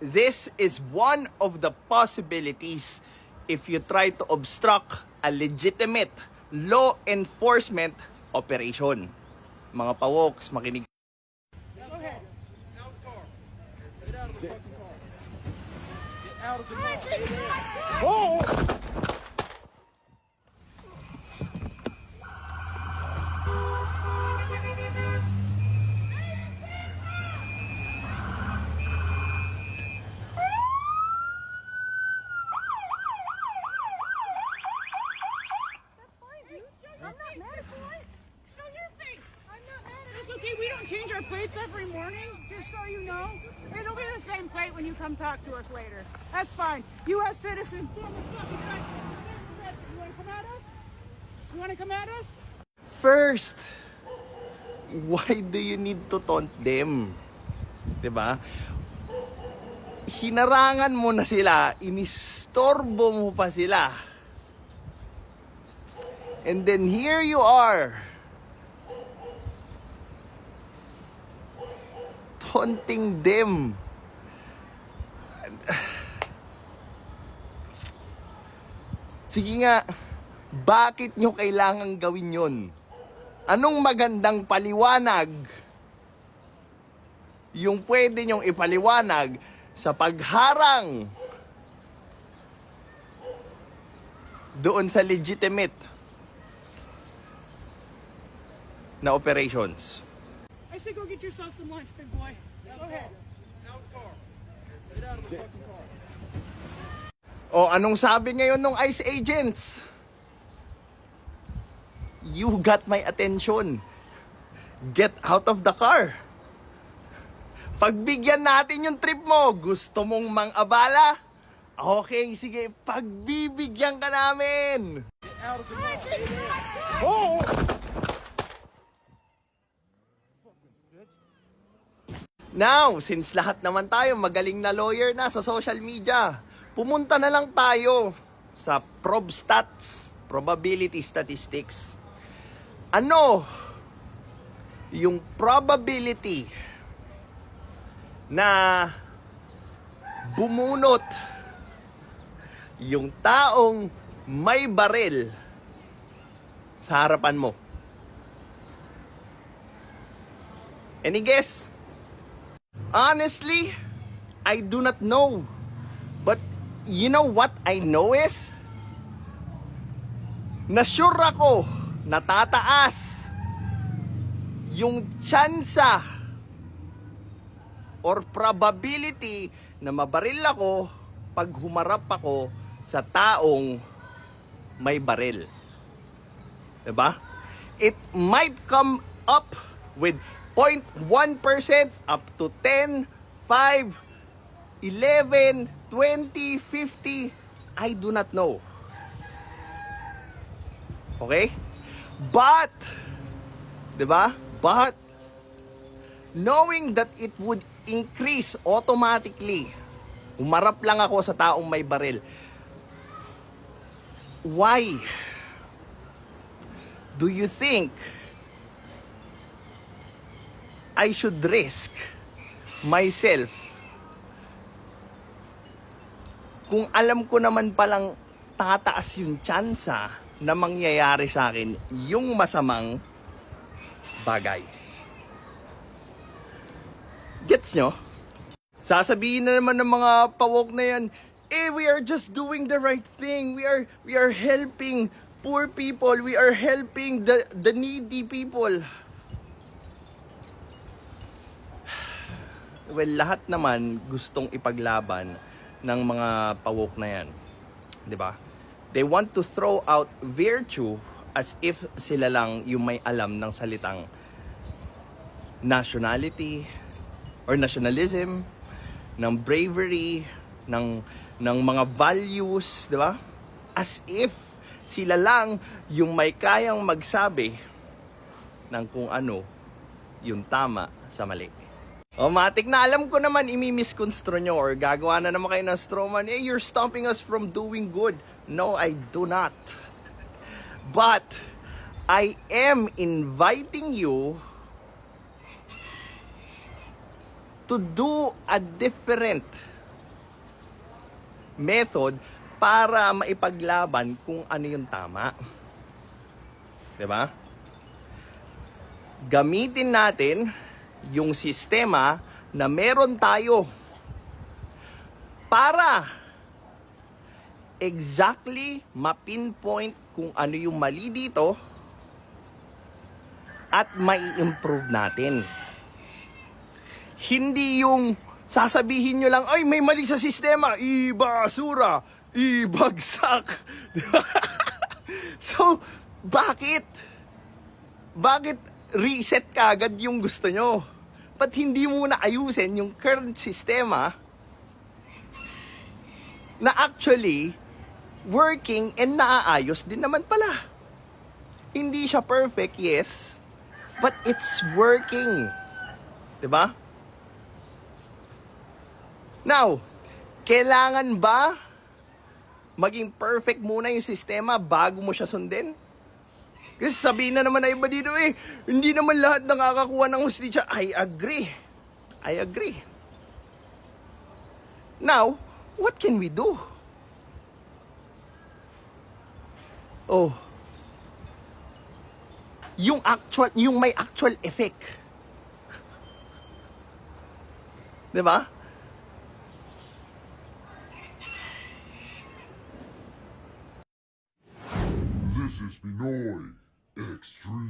This is one of the possibilities if you try to obstruct a legitimate law enforcement operation. Mga pawoks, makinig. Okay. Out of the car. Get out of the fucking car. Get out of the car. Oh! That's fine, dude. I'm not mad at you. Show your face. I'm not mad at It's you. okay, we don't change our plates every morning, just so you know. It'll be the same plate when you come talk to us later. That's fine. U.S. citizen. You want to come at us? You want to come at us? First, why do you need to taunt them? 'Di ba? Hinarangan mo na sila, inistorbo mo pa sila. And then here you are, taunting them. Sige nga, bakit nyo kailangang gawin yon? Anong magandang paliwanag yung pwede nyong ipaliwanag sa pagharang doon sa legitimate na operations? I say go get yourself some lunch, big boy. Go ahead. Out of the car. Get out of the fucking car. O anong sabi ngayon ng ICE agents? You got my attention. Get out of the car. Pagbigyan natin yung trip mo. Gusto mong mang-abala? Okay, sige. Pagbibigyan ka namin. Get out of the car. Oh! Now, since lahat naman tayo magaling na lawyer na sa social media, pumunta na lang tayo sa ProbStats, Probability Statistics. Ano yung probability na bumunot yung taong may baril sa harapan mo? Any guess? Honestly, I do not know. But you know what I know is? Na-sure ako na tataas yung tsansa or probability na mabaril ako pag humarap ako sa taong may baril. Diba? It might come up with 0.1% up to 10, 5, 11, 20, 50. I do not know. Okay? But, diba? But, knowing that it would increase automatically, umarap lang ako sa taong may baril. Why do you think I should risk myself kung alam ko naman palang tataas yung tsansa na mangyayari sa akin yung masamang bagay? Gets nyo? Sasabihin na naman ng mga pawok na yan, we are just doing the right thing. We are helping poor people. We are helping the needy people. Well, lahat naman gustong ipaglaban ng mga pawok na yan. 'Di ba? They want to throw out virtue as if sila lang yung may alam ng salitang nationality or nationalism, ng bravery, ng mga values, 'di ba? As if sila lang yung may kayang magsabi ng kung ano yung tama sa mali. O, matik na alam ko naman imi-misconstrue nyo or gagawa na naman kayo ng strawman, you're stopping us from doing good. No, I do not. But, I am inviting you to do a different method para maipaglaban kung ano yung tama. 'Di ba? Gamitin natin yung sistema na meron tayo para exactly ma-pinpoint kung ano yung mali dito at mai-improve natin. Hindi yung sasabihin nyo lang, ay, may mali sa sistema, ibasura, ibagsak. Diba? So, bakit? Bakit reset ka agad yung gusto nyo? Ba't hindi muna ayusin yung current sistema na actually working and naaayos din naman pala? Hindi siya perfect, yes, but it's working. Diba? Now, kailangan ba maging perfect muna yung sistema bago mo siya sundin? Kasi sabihin na naman na iba dito hindi naman lahat nakakakuha ng hustisya. I agree. I agree. Now, what can we do? Oh, yung may actual effect. 'Di ba? This is Pinoy Extreme.